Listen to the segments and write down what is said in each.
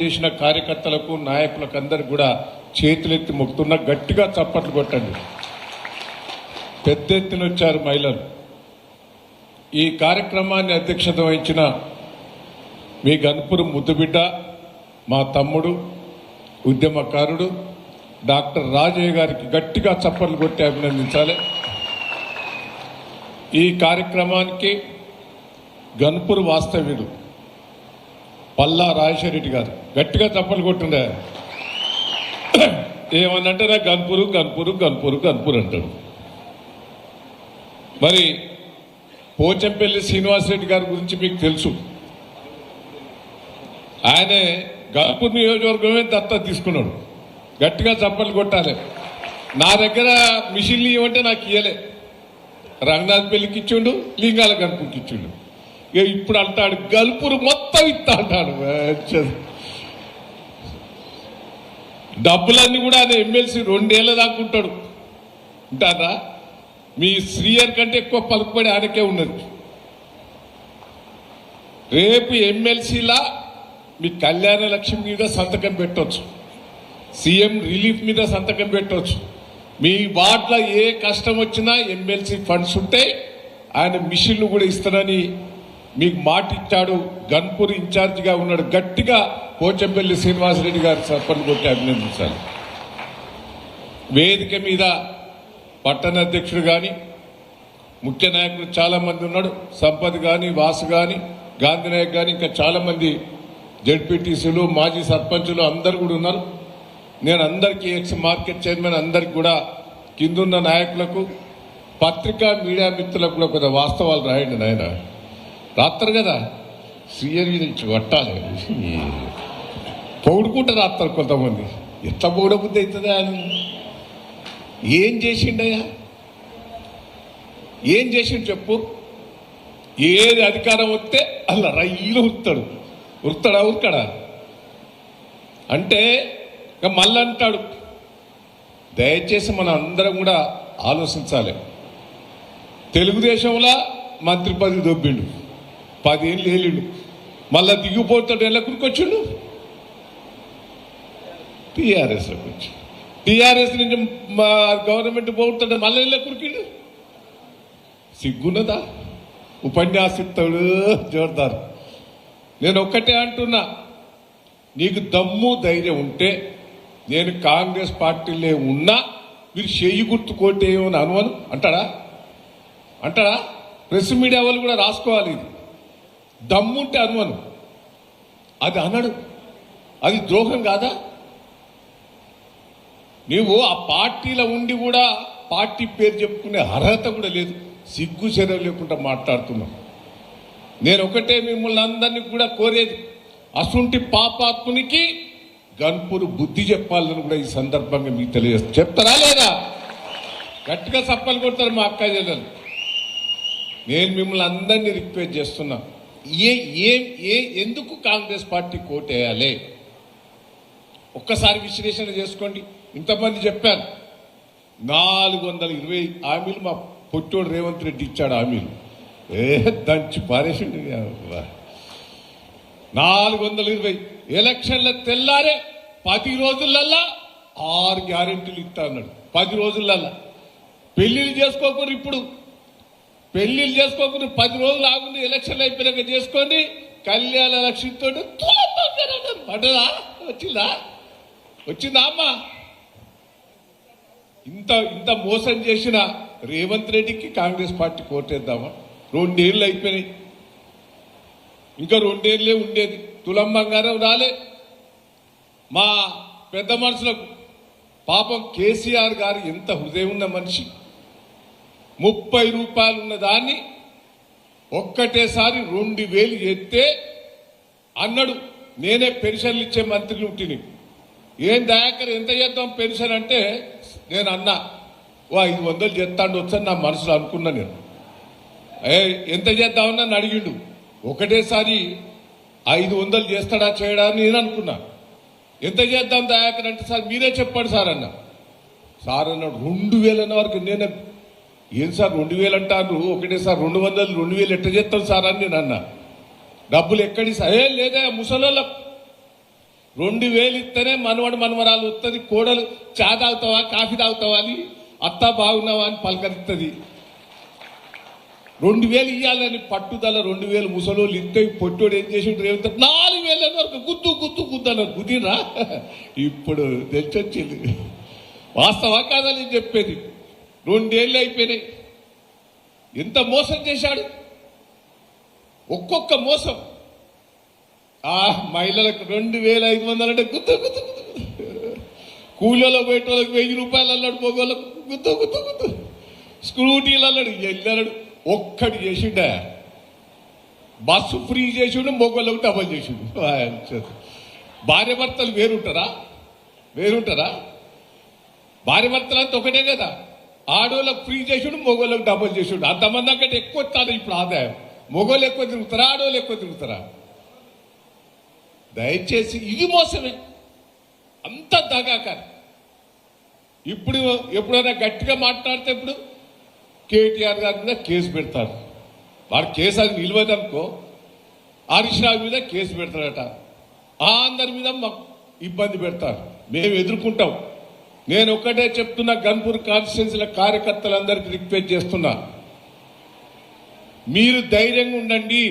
చేసిన కార్యకర్తలకు నాయకులకు అందరికి కూడా చేతులెత్తి మొక్కుతున్నా గట్టిగా చప్పట్లు కొట్టండి. పెద్ద ఎత్తున వచ్చారు మహిళలు. ఈ కార్యక్రమాన్ని అధ్యక్షత వహించిన మీ గన్పూర్ ముద్దుబిడ్డ, మా తమ్ముడు, ఉద్యమకారుడు డాక్టర్ రాజయ్య గారికి గట్టిగా చప్పట్లు కొట్టి అభినందించాలి. ఈ కార్యక్రమానికి గన్పూర్ వాస్తవ్యుడు పల్లా రాజశేఖరెడ్డి గారు గట్టిగా చప్పట్లు కొట్టిండే. ఏమన్నంటే నా గన్పూరు గన్పూరు గన్పూరు గన్పూర్ అంటాడు. మరి పోచంపల్లి శ్రీనివాసరెడ్డి గారి గురించి మీకు తెలుసు. ఆయనే గన్పూర్ నియోజకవర్గమే దత్తత తీసుకున్నాడు. గట్టిగా చప్పట్లు కొట్టాలి. నా దగ్గర మిషన్లు ఇవ్వంటే నాకు ఇయ్యలే. రంగనాథ్ పెళ్లికి ఇచ్చిండు, లింగాల గన్పూర్కి ఇచ్చిండు. ఇక ఇప్పుడు అంటాడు గల్పూరు మొత్తం ఇస్తా అంటాడు. డబ్బులన్నీ కూడా ఆయన ఎమ్మెల్సీ 2 ఏళ్ళ దాకా ఉంటాడు. ఉంటారా? మీ శ్రీయర్ కంటే ఎక్కువ పలుకుబడి ఆయనకే ఉన్నది. రేపు ఎమ్మెల్సీలా మీ కళ్యాణ లక్ష్మి మీద సంతకం పెట్టవచ్చు, సీఎం రిలీఫ్ మీద సంతకం పెట్టవచ్చు. మీ వార్డులో ఏ కష్టం వచ్చినా ఎమ్మెల్సీ ఫండ్స్ ఉంటాయి. ఆయన మిషన్లు కూడా ఇస్తానని మీకు మాట ఇచ్చాడు. గన్పూర్ ఇన్ఛార్జిగా ఉన్నాడు. గట్టిగా పోచంపల్లి శ్రీనివాసరెడ్డి గారు చప్పట్లు కొట్టి అభినందించాలి. వేదిక మీద పట్టణ అధ్యక్షుడు కానీ ముఖ్య నాయకులు చాలా మంది ఉన్నాడు. సంపత్ కానీ, వాసు కానీ, గాంధీనాయక్ కానీ, ఇంకా చాలా మంది జడ్పీటీసీలు, మాజీ సర్పంచులు అందరు కూడా ఉన్నారు. నేను అందరికీ ఎక్స్ మార్కెట్ చైర్మన్ అందరికి కూడా, కిందున్న నాయకులకు, పత్రికా మీడియా మిత్రులకు కూడా కొంత వాస్తవాలు రాయండి. నాయన రాస్తారు కదా, సీఎం నుంచి కొట్టాలి. పొగుడుకుంటూ రాస్తారు కొంతమంది. ఎట్లా పొగడబుద్ధి అవుతుందా అని. ఏం చేసిండయ్యా? ఏం చేసిండు చెప్పు? ఏది అధికారం వస్తే అలా రైలు ఉరుతాడు. ఉరకడా అంటే ఇక మళ్ళీ అంటాడు. దయచేసి మనం అందరం కూడా ఆలోచించాలి. తెలుగుదేశంలో మంత్రి పదవి దొబ్బిండు, 10 ఏళ్ళు వెళ్ళిండు, మళ్ళా దిగిపోతాడు. ఎలా కురికొచ్చిండు? టీఆర్ఎస్లోకి వచ్చి టీఆర్ఎస్ నుంచి గవర్నమెంట్ పోతాడు, మళ్ళీ ఎలా కురికిండు? సిగ్గున్నదా? ఉపన్యాసిస్తాడు జోర్దారు. నేను ఒక్కటే అంటున్నా, నీకు దమ్ము ధైర్యం ఉంటే నేను కాంగ్రెస్ పార్టీలో ఉన్నా మీరు చెయ్యి గుర్తు కోటేయమని అనువను అంటాడా? ప్రెస్ మీడియా వాళ్ళు కూడా రాసుకోవాలి. ఇది దమ్ముంటే అనువను, అది అనడు. అది ద్రోహం కాదా? నీవు ఆ పార్టీలో ఉండి కూడా పార్టీ పేరు చెప్పుకునే అర్హత కూడా లేదు. సిగ్గు చర్య లేకుండా మాట్లాడుతున్నావు. నేను ఒకటే మిమ్మల్ని అందరినీ కూడా కోరేది, అసుంటి పాపాత్మునికి గన్పూర్ బుద్ధి చెప్పాలని కూడా ఈ సందర్భంగా మీకు తెలియజేస్తారు. చెప్తారా లేదా? గట్టిగా చప్పలు కొడతారు మా అక్క చెల్లెలు. నేను మిమ్మల్ని అందరినీ రిక్వెస్ట్ చేస్తున్నా, ఎందుకు కాంగ్రెస్ పార్టీ కోటేయాలి? ఒక్కసారి విశ్లేషణ చేసుకోండి. ఇంతమంది చెప్పారు 420 హామీలు మా పొట్టోడు రేవంత్ రెడ్డి ఇచ్చాడు. హామీలు దంచి పారేసిండు. 420 ఎలక్షన్ల తెల్లారే 10 రోజులల్లా 6 గ్యారెంటీలు ఇస్తా అన్నాడు. 10 రోజులల్లా పెళ్లిళ్ళు చేసుకోకూడదు. ఇప్పుడు పెళ్లిళ్ళు చేసుకోకుండా 10 రోజులు ఆగుంది. ఎలక్షన్లు అయిపోయినాక చేసుకోండి. కళ్యాణ లక్ష్మితో పడ్డదా? వచ్చిందా అమ్మా? ఇంత మోసం చేసిన రేవంత్ రెడ్డికి కాంగ్రెస్ పార్టీ కోటేద్దామా? 2 ఏళ్ళు అయిపోయినాయి, ఇంకా 2 ఏళ్ళే ఉండేది. తులం బంగారం రాలే. మా పెద్ద మనుషులకు పాపం కేసీఆర్ గారు ఎంత హృదయం ఉన్న మనిషి. 30 రూపాయలు ఉన్న దాన్ని ఒక్కటేసారి 2000 ఎత్తే అన్నాడు, నేనే పెన్షన్లు ఇచ్చే మంత్రిని ఉంటిని. ఏం దయాకర్ ఎంత చేద్దాం పెన్షన్ అంటే నేను అన్నా, 500 చేస్తాడు వచ్చని నా మనసులో అనుకున్నా. నేను ఎంత చేద్దామని నన్ను అడిగిండు. ఒకటేసారి 500 చేస్తాడా చేయడా అని నేను అనుకున్నా. ఎంత చేద్దాం దయాకర్ అంటే, సార్ మీరే చెప్పండి సార్ అన్న. సార్ అన్నాడు 2000 అన్న వరకు. నేను ఏం సార్ 2000 అంటారు? ఒకటేసారి 200, 2000 ఎట్ట చేస్తాం సార్ అని నేను అన్నా. డబ్బులు ఎక్కడి సార్? లేదా ముసలోళ్ళకు 2000 ఇస్తేనే మనవడు మనవరాలు వస్తుంది, కోడలు చా తాగుతావా కాఫీ తాగుతావా అని అత్త బాగున్నావా అని పలకరిస్తుంది. 2000 ఇవ్వాలని పట్టుదల 2000 ముసలోళ్ళు ఇస్తే పొట్టోడు ఏం చేసి 4000 వరకు గుద్దు గుద్దు గుద్దన్నారు. గుద్దిరా ఇప్పుడు తెలిసొచ్చింది. వాస్తవా కాదని చెప్పేది. 2 ఏళ్ళు అయిపోయినాయి. ఎంత మోసం చేశాడు, ఒక్కొక్క మోసం. మహిళలకు 2500 అంటే గుద్దు గుద్దు గుద్దు, కూలీలో పోయేటోళ్ళకి 1000 రూపాయలు అన్నాడు, మొగోళ్ళకు గుద్దు గుద్దు గుద్దు, స్కూటీలు అన్నాడు, వెళ్ళాడు. ఒక్కటి చేసిండా, బస్సు ఫ్రీ చేసిండు, మొగోళ్ళకు డబల్ చేసిండు. భార్య భర్తలు వేరుంటారా? భార్య భర్తలు అంతా ఒకటే కదా. ఆడోళ్ళకు ఫ్రీ చేసిండు, మొగోళ్ళకు డబల్ చేసిండు. అంతమంది కంటే ఎక్కువ వస్తాడు ఇప్పుడు ఆదాయం. మొగోళ్ళు ఎక్కువ తిరుగుతారా, ఆడోళ్ళు ఎక్కువ తిరుగుతారా? దయచేసి ఇది మోసమే, అంత దగాకారు. ఇప్పుడు ఎప్పుడైనా గట్టిగా మాట్లాడితే ఇప్పుడు కేటీఆర్ గారి మీద కేసు పెడతారు. వాడు కేసు అది నిలవదనుకో, హరీష్ రావు మీద కేసు పెడతాడట. అందరి మీద మాకు ఇబ్బంది పెడతారు. మేము ఎదుర్కొంటాం. నేను ఒక్కటే చెప్తున్నా, గన్పూర్ కాన్స్టిట్యున్సీల కార్యకర్తలందరికీ రిక్వెస్ట్ చేస్తున్నా, మీరు ధైర్యంగా ఉండండి.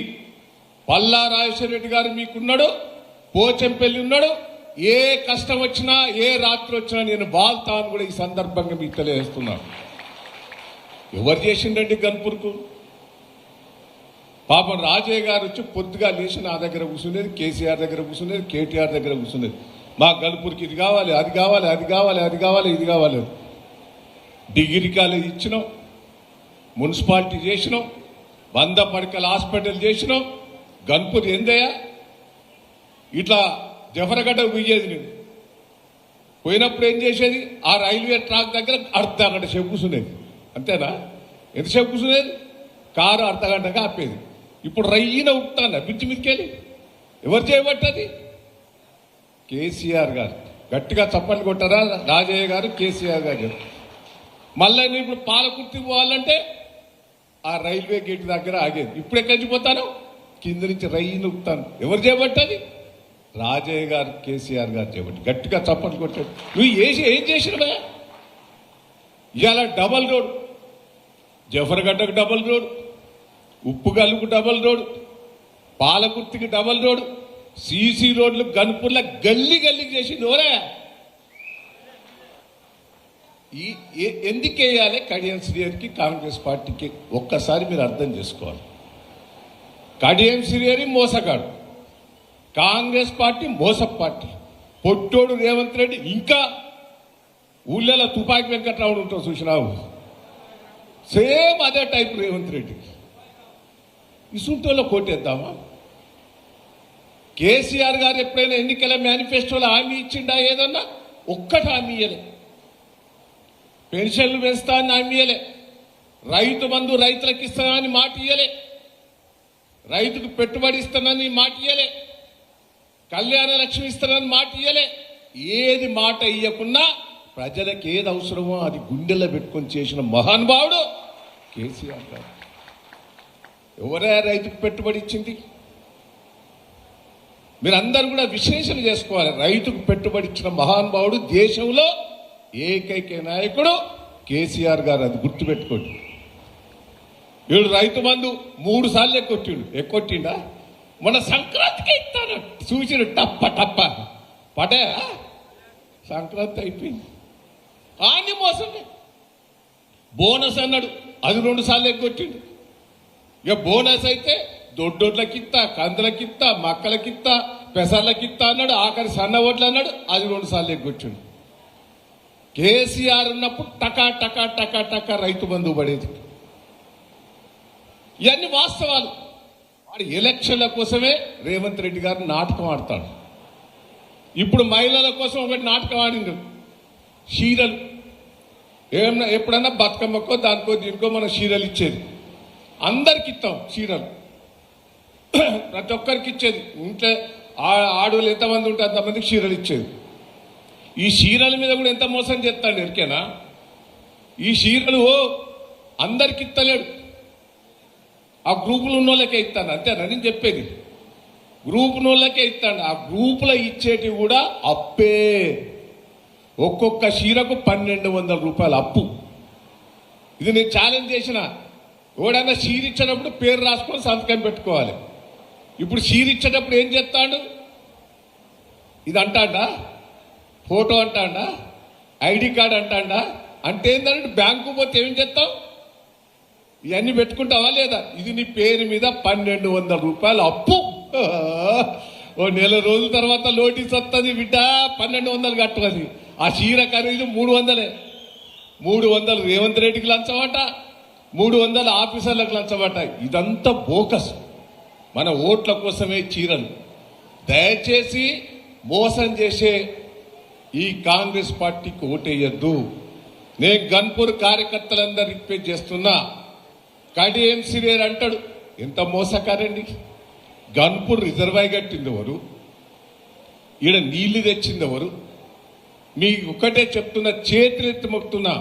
పల్లా రాజశేఖర రెడ్డి గారు మీకున్నాడు, పోచంపల్లి ఉన్నాడు. ఏ కష్టం వచ్చినా, ఏ రాత్రి వచ్చినా నేను బాల్తాను కూడా ఈ సందర్భంగా మీకు తెలియజేస్తున్నాను. ఎవరు చేసిండండి గన్పూర్కు? పాపం రాజయ్య గారు వచ్చి పొద్దుగా లేచి నా దగ్గర కూర్చునేది, కేసీఆర్ దగ్గర కూర్చునేది, కేటీఆర్ దగ్గర కూర్చునేది. మా గన్పూర్కి ఇది కావాలి, అది కావాలి, అది కావాలి, అది కావాలి, ఇది కావాలి. డిగ్రీ కాలేజ్ ఇచ్చినాం, మున్సిపాలిటీ చేసినాం, 100 పడకల హాస్పిటల్ చేసినాం. గన్పూర్ ఏందయ్యా? ఇట్లా జఫరగడ్డ పోయేది. నేను పోయినప్పుడు ఏం చేసేది, ఆ రైల్వే ట్రాక్ దగ్గర అర్ధగంట సేపు కూర్చునేది. అంతేనా? ఎంతసేపు కూర్చునేది? కారు అర్ధగంటగా ఆపేది. ఇప్పుడు రయ్యిన ఉట్టాను పిచ్చి మిక్కేది. ఎవరు చేయబట్టది? కేసీఆర్ గారు. గట్టిగా చప్పట్లు కొట్టారా? రాజయ్య గారు, కేసీఆర్ గారు. మళ్ళీ నేను ఇప్పుడు పాలకుర్తి పోవాలంటే ఆ రైల్వే గేట్ దగ్గర ఆగేది. ఇప్పుడు ఎక్కడి నుంచి పోతాను? కింద నుంచి రయ్యిన ఉట్టాను. ఎవరు చేయబట్టది? రాజయ్య గారు, కేసీఆర్ గారు చేయబట్టి. గట్టిగా చప్పట్లు కొట్టాడు. నువ్వు ఏం చేసినవా? ఇవాళ డబల్ రోడ్, జఫర్గడ్డకు డబల్ రోడ్, ఉప్పుగల్లుకు డబల్ రోడ్, పాలకుర్తికి డబల్ రోడ్, సీసీ రోడ్లు గన్పూర్ల గల్లీ గల్లీకి చేసింది ఎవరే? ఎందుకు వేయాలి కడియం శ్రీహరికి, కాంగ్రెస్ పార్టీకి? ఒక్కసారి మీరు అర్థం చేసుకోవాలి. కడియం శ్రీహరి మోసగాడు, కాంగ్రెస్ పార్టీ మోస పార్టీ. పొట్టోడు రేవంత్ రెడ్డి ఇంకా ఊళ్ళలో తుపాకి వెంకట్రావుడు ఉంటావు చూసినావు, సేమ్ అదే టైప్ రేవంత్ రెడ్డి. ఇసుంటోలో కోటేద్దామా? కేసీఆర్ గారు ఎప్పుడైనా ఎన్నికల మేనిఫెస్టోలో హామీ ఇచ్చిండా? ఏదన్నా ఒక్కటి హామీ ఇయ్యలే. పెన్షన్లు పెంచుతా అని హామీ ఇయ్యలే. రైతు బంధు రైతులకు ఇస్తానని మాట ఇయ్యలే. రైతుకు పెట్టుబడి ఇస్తానని మాట ఇయ్యలే. కళ్యాణ లక్ష్మి ఇస్తానని మాట ఇయ్యలే. ఏది మాట ఇయ్యకున్నా ప్రజలకు ఏది అవసరమో అది గుండెల్లో పెట్టుకొని చేసిన మహానుభావుడు కేసీఆర్ గారు. ఎవరే రైతుకు పెట్టుబడి ఇచ్చింది? మీరందరూ కూడా విశ్లేషణ చేసుకోవాలి. రైతుకు పెట్టుబడి ఇచ్చిన మహానుభావుడు దేశంలో ఏకైక నాయకుడు కేసీఆర్ గారు. అది గుర్తుపెట్టుకోండి. వీడు రైతు బంధు 3 సార్లు ఎక్కొట్టిండా? మన సంక్రాంతికి ఇస్తాను చూసిన టప్ప టప్ప పడే సంక్రాంతి అయిపోయింది. ఆని మోసమే. బోనస్ అన్నాడు, అది 2 సార్లు ఎగ్గొట్టిండు. ఇక బోనస్ అయితే దొడ్డోడ్లకిత్తా, కందులకిత్తా, మక్కలకిత్తా, పెసర్లకిత్తా అన్నాడు. ఆఖరి సన్న ఓట్లు అన్నాడు, అది 2 సార్లు ఎగ్గొచ్చిండు. కేసీఆర్ ఉన్నప్పుడు టకా టకా టకా టకా రైతు బంధు పడేది. ఇవన్నీ వాస్తవాలు. వాడు ఎలక్షన్ల కోసమే రేవంత్ రెడ్డి గారు నాటకం ఆడతాడు. ఇప్పుడు మహిళల కోసం ఒకటి నాటకం ఆడిండు. చీరలు ఏమన్నా ఎప్పుడన్నా బతుకమ్మకో దానికో దీనికో మనం చీరలు ఇచ్చేది. అందరికి ఇస్తాం చీరలు, ప్రతి ఒక్కరికి ఇచ్చేది. ఇంట్లో ఆడవాళ్ళు ఎంతమంది ఉంటే అంతమందికి చీరలు ఇచ్చేది. ఈ చీరల మీద కూడా ఎంత మోసం చేస్తాడు ఎరికేనా? ఈ చీరలు అందరికి ఇస్తలేడు, ఆ గ్రూపులు ఉన్న వాళ్ళకే ఇస్తాను. అంతేనా నేను చెప్పేది? గ్రూప్ నోళ్ళకే ఇస్తాడు. ఆ గ్రూపులో ఇచ్చేటివి కూడా అప్పే. ఒక్కొక్క చీరకు 1200 రూపాయలు అప్పు. ఇది నేను ఛాలెంజ్ చేసిన. ఎవడన్నా చీర ఇచ్చేటప్పుడు పేరు రాసుకొని సంతకం పెట్టుకోవాలి. ఇప్పుడు చీర ఇచ్చేటప్పుడు ఏం చేస్తాడు? ఇది అంటాడా, ఫోటో అంటాడా, ఐడి కార్డు అంటాడా? అంటే ఏంటంటే బ్యాంకు పోతే ఏం చేస్తావు? ఇవన్నీ పెట్టుకుంటావా లేదా? ఇది నీ పేరు మీద 1200 రూపాయలు అప్పు. ఓ నెల రోజుల తర్వాత నోటీస్ వస్తుంది, బిడ్డ 1200 కట్టుకొని. ఆ చీర ఖరీదు 300. 300 రేవంత్ రెడ్డికి లంచమట, 300 ఆఫీసర్లకు లంచమట. ఇదంతా బోకస్. మన ఓట్ల కోసమే చీరలు. దయచేసి మోసం చేసే ఈ కాంగ్రెస్ పార్టీకి ఓటేయద్దు. నేను గన్పూర్ కార్యకర్తలందరూ రిక్వెస్ట్ చేస్తున్నా. కడియం శ్రీయర్ అంటాడు, ఎంత మోసకారండి. గన్పూర్ రిజర్వాయర్ కట్టింది ఎవరు? ఈడ నీళ్లు తెచ్చింది ఎవరు? మీకు ఒకటే చెప్తున్నా, చేతులెత్తి మొక్కుతున్నా,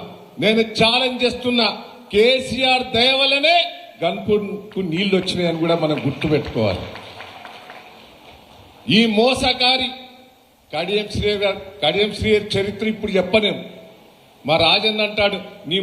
నేను ఛాలెంజ్ చేస్తున్నా. కేసీఆర్ దయ వల్లనే గన్పూర్కు నీళ్లు వచ్చినాయని కూడా మనం గుర్తుపెట్టుకోవాలి. ఈ మోసకారి కడియం శ్రీయర్ చరిత్ర ఇప్పుడు చెప్పలేము. మా రాజన్న అంటాడు, నీ